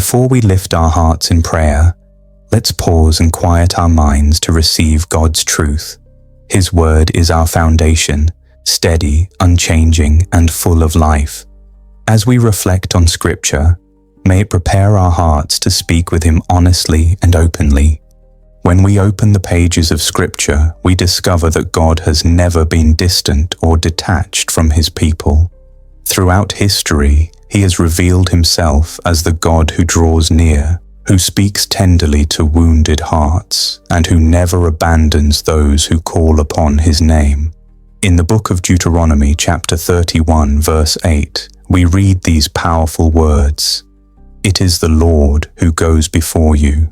Before we lift our hearts in prayer, let's pause and quiet our minds to receive God's truth. His word is our foundation, steady, unchanging, and full of life. As we reflect on Scripture, may it prepare our hearts to speak with Him honestly and openly. When we open the pages of Scripture, we discover that God has never been distant or detached from His people. Throughout history, He has revealed Himself as the God who draws near, who speaks tenderly to wounded hearts, and who never abandons those who call upon His name. In the book of Deuteronomy chapter 31 verse 8, we read these powerful words, "It is the Lord who goes before you.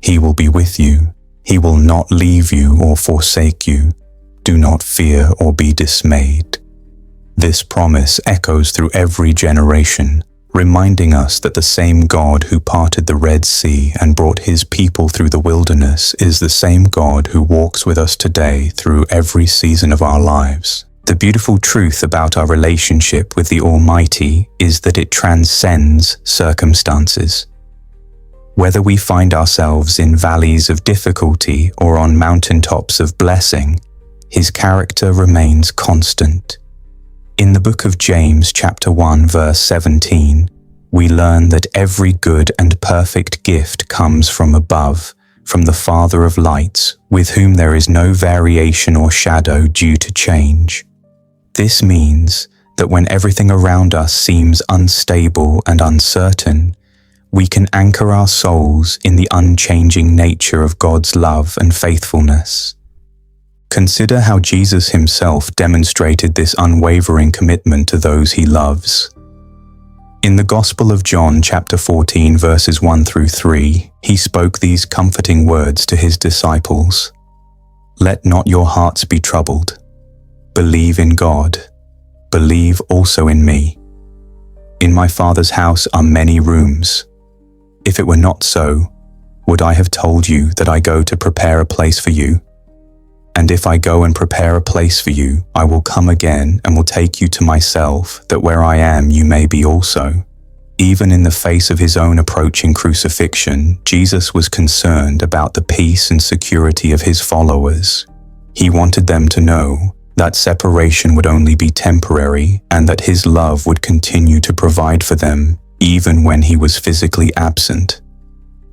He will be with you. He will not leave you or forsake you. Do not fear or be dismayed." This promise echoes through every generation, reminding us that the same God who parted the Red Sea and brought His people through the wilderness is the same God who walks with us today through every season of our lives. The beautiful truth about our relationship with the Almighty is that it transcends circumstances. Whether we find ourselves in valleys of difficulty or on mountaintops of blessing, His character remains constant. In the book of James chapter 1 verse 17, we learn that every good and perfect gift comes from above, from the Father of lights, with whom there is no variation or shadow due to change. This means that when everything around us seems unstable and uncertain, we can anchor our souls in the unchanging nature of God's love and faithfulness. Consider how Jesus Himself demonstrated this unwavering commitment to those He loves. In the Gospel of John chapter 14 verses 1 through 3, He spoke these comforting words to His disciples. "Let not your hearts be troubled. Believe in God. Believe also in me. In my Father's house are many rooms. If it were not so, would I have told you that I go to prepare a place for you? And if I go and prepare a place for you, I will come again and will take you to myself, that where I am you may be also." Even in the face of His own approaching crucifixion, Jesus was concerned about the peace and security of His followers. He wanted them to know that separation would only be temporary and that His love would continue to provide for them even when He was physically absent.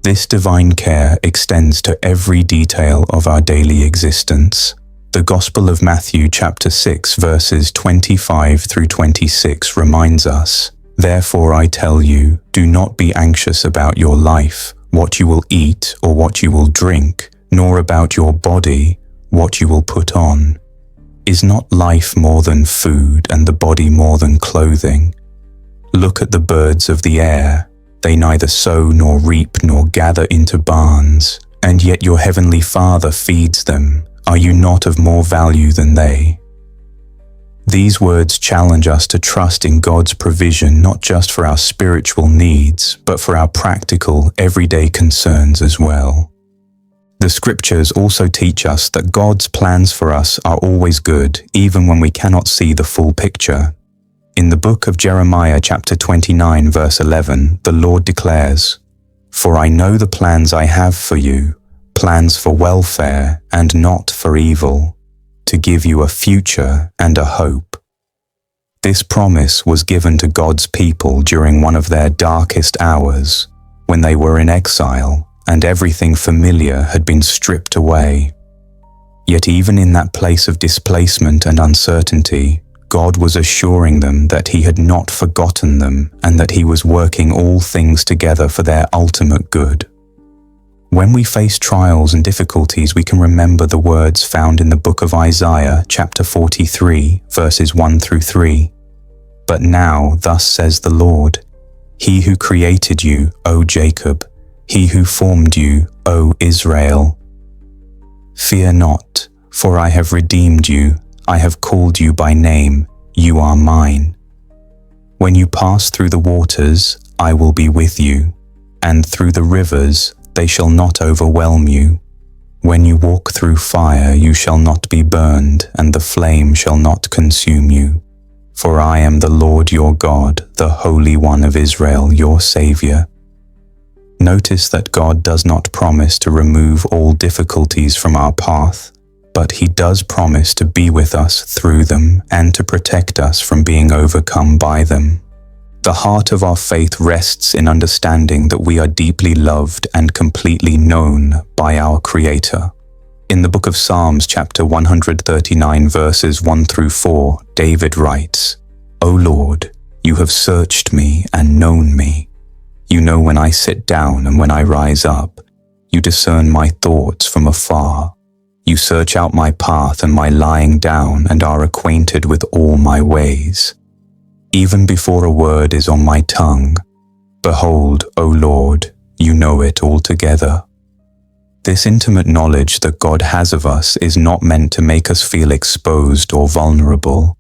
This divine care extends to every detail of our daily existence. The Gospel of Matthew chapter 6 verses 25 through 26 reminds us, "Therefore I tell you, do not be anxious about your life, what you will eat or what you will drink, nor about your body, what you will put on. Is not life more than food and the body more than clothing? Look at the birds of the air. They neither sow nor reap nor gather into barns, and yet your heavenly Father feeds them. Are you not of more value than they?" These words challenge us to trust in God's provision not just for our spiritual needs, but for our practical, everyday concerns as well. The Scriptures also teach us that God's plans for us are always good, even when we cannot see the full picture. In the book of Jeremiah chapter 29 verse 11, the Lord declares, "For I know the plans I have for you, plans for welfare and not for evil, to give you a future and a hope." This promise was given to God's people during one of their darkest hours, when they were in exile and everything familiar had been stripped away. Yet even in that place of displacement and uncertainty, God was assuring them that He had not forgotten them and that He was working all things together for their ultimate good. When we face trials and difficulties, we can remember the words found in the book of Isaiah, chapter 43, verses 1 through 3. "But now, thus says the Lord, He who created you, O Jacob, He who formed you, O Israel. Fear not, for I have redeemed you. I have called you by name, you are mine. When you pass through the waters, I will be with you, and through the rivers, they shall not overwhelm you. When you walk through fire, you shall not be burned, and the flame shall not consume you. For I am the Lord your God, the Holy One of Israel, your Savior. Notice that God does not promise to remove all difficulties from our path, but He does promise to be with us through them and to protect us from being overcome by them. The heart of our faith rests in understanding that we are deeply loved and completely known by our Creator. In the book of Psalms, chapter 139, verses 1 through 4, David writes, "O Lord, you have searched me and known me. You know when I sit down and when I rise up. You discern my thoughts from afar. You search out my path and my lying down and are acquainted with all my ways. Even before a word is on my tongue, behold, O Lord, you know it altogether." This intimate knowledge that God has of us is not meant to make us feel exposed or vulnerable,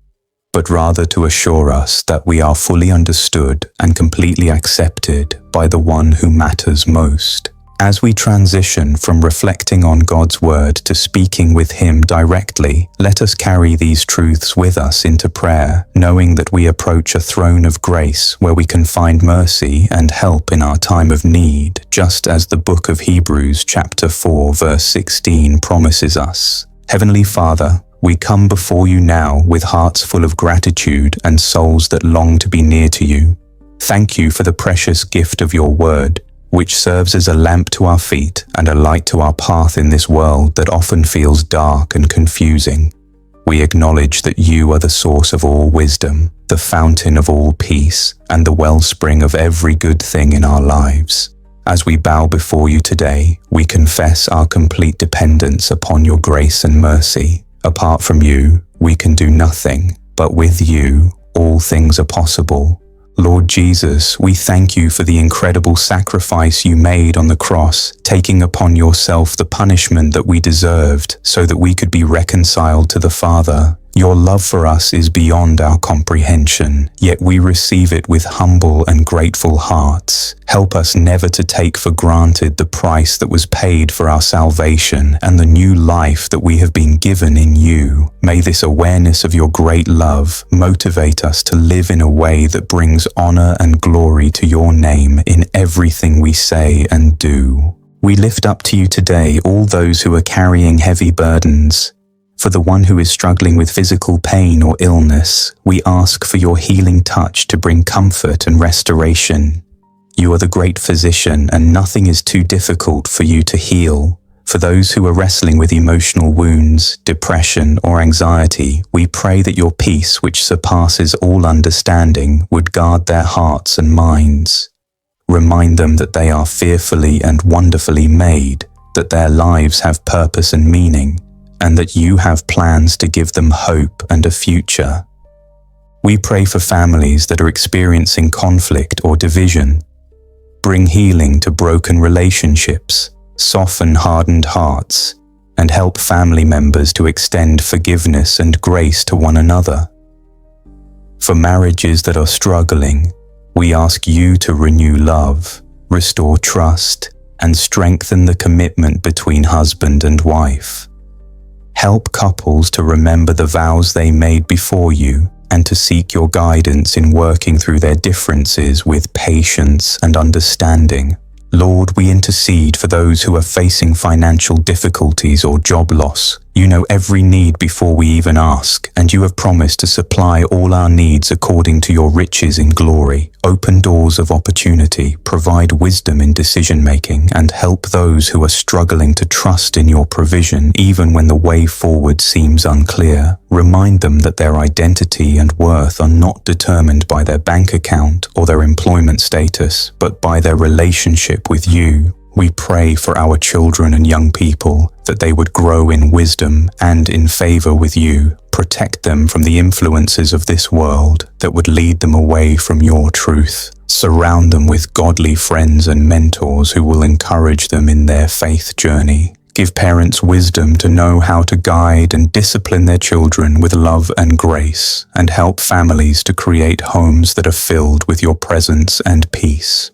but rather to assure us that we are fully understood and completely accepted by the one who matters most. As we transition from reflecting on God's word to speaking with Him directly, let us carry these truths with us into prayer, knowing that we approach a throne of grace where we can find mercy and help in our time of need, just as the book of Hebrews chapter 4 verse 16 promises us. Heavenly Father, we come before you now with hearts full of gratitude and souls that long to be near to you. Thank you for the precious gift of your word, which serves as a lamp to our feet and a light to our path in this world that often feels dark and confusing. We acknowledge that you are the source of all wisdom, the fountain of all peace, and the wellspring of every good thing in our lives. As we bow before you today, we confess our complete dependence upon your grace and mercy. Apart from you, we can do nothing, but with you, all things are possible. Lord Jesus, we thank you for the incredible sacrifice you made on the cross, taking upon yourself the punishment that we deserved so that we could be reconciled to the Father. Your love for us is beyond our comprehension, yet we receive it with humble and grateful hearts. Help us never to take for granted the price that was paid for our salvation and the new life that we have been given in you. May this awareness of your great love motivate us to live in a way that brings honor and glory to your name in everything we say and do. We lift up to you today all those who are carrying heavy burdens. For the one who is struggling with physical pain or illness, we ask for your healing touch to bring comfort and restoration. You are the great physician, and nothing is too difficult for you to heal. For those who are wrestling with emotional wounds, depression, or anxiety, we pray that your peace, which surpasses all understanding, would guard their hearts and minds. Remind them that they are fearfully and wonderfully made, that their lives have purpose and meaning, and that you have plans to give them hope and a future. We pray for families that are experiencing conflict or division. Bring healing to broken relationships, soften hardened hearts, and help family members to extend forgiveness and grace to one another. For marriages that are struggling, we ask you to renew love, restore trust, and strengthen the commitment between husband and wife. Help couples to remember the vows they made before you and to seek your guidance in working through their differences with patience and understanding. Lord, we intercede for those who are facing financial difficulties or job loss. You know every need before we even ask, and you have promised to supply all our needs according to your riches in glory. Open doors of opportunity, provide wisdom in decision-making, and help those who are struggling to trust in your provision even when the way forward seems unclear. Remind them that their identity and worth are not determined by their bank account or their employment status, but by their relationship with you. We pray for our children and young people that they would grow in wisdom and in favor with you. Protect them from the influences of this world that would lead them away from your truth. Surround them with godly friends and mentors who will encourage them in their faith journey. Give parents wisdom to know how to guide and discipline their children with love and grace, and help families to create homes that are filled with your presence and peace.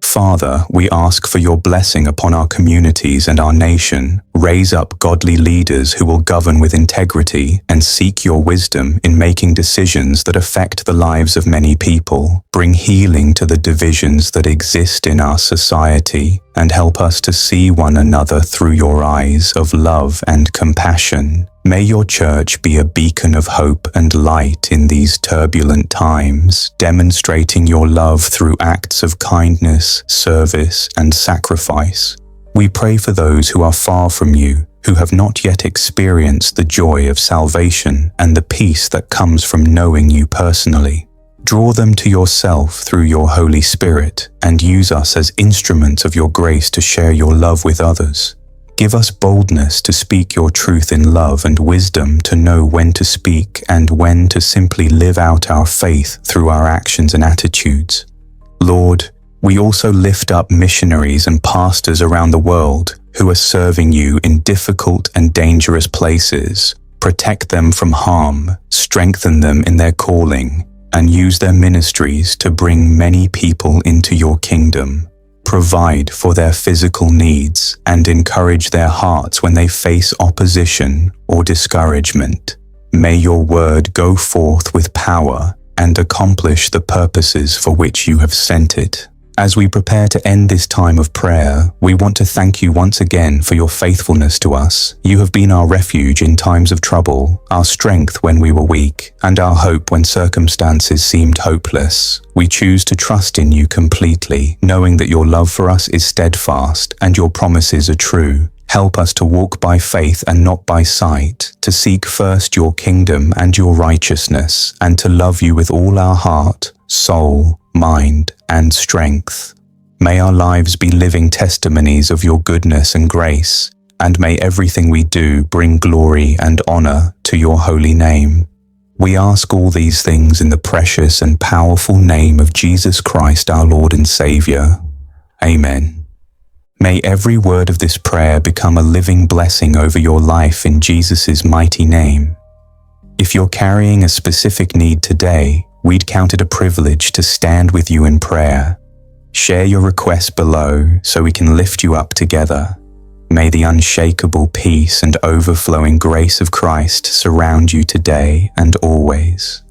Father, we ask for your blessing upon our communities and our nation. Raise up godly leaders who will govern with integrity and seek your wisdom in making decisions that affect the lives of many people. Bring healing to the divisions that exist in our society and help us to see one another through your eyes of love and compassion. May your church be a beacon of hope and light in these turbulent times, demonstrating your love through acts of kindness, service, and sacrifice. We pray for those who are far from you, who have not yet experienced the joy of salvation and the peace that comes from knowing you personally. Draw them to yourself through your Holy Spirit and use us as instruments of your grace to share your love with others. Give us boldness to speak your truth in love and wisdom to know when to speak and when to simply live out our faith through our actions and attitudes. Lord, we also lift up missionaries and pastors around the world who are serving you in difficult and dangerous places. Protect them from harm, strengthen them in their calling, and use their ministries to bring many people into your kingdom. Provide for their physical needs and encourage their hearts when they face opposition or discouragement. May your word go forth with power and accomplish the purposes for which you have sent it. As we prepare to end this time of prayer, we want to thank you once again for your faithfulness to us. You have been our refuge in times of trouble, our strength when we were weak, and our hope when circumstances seemed hopeless. We choose to trust in you completely, knowing that your love for us is steadfast and your promises are true. Help us to walk by faith and not by sight, to seek first your kingdom and your righteousness, and to love you with all our heart, soul, mind, and strength. May our lives be living testimonies of your goodness and grace, and may everything we do bring glory and honor to your holy name. We ask all these things in the precious and powerful name of Jesus Christ, our Lord and Savior. Amen. May every word of this prayer become a living blessing over your life in Jesus' mighty name. If you're carrying a specific need today, we'd count it a privilege to stand with you in prayer. Share your request below so we can lift you up together. May the unshakable peace and overflowing grace of Christ surround you today and always.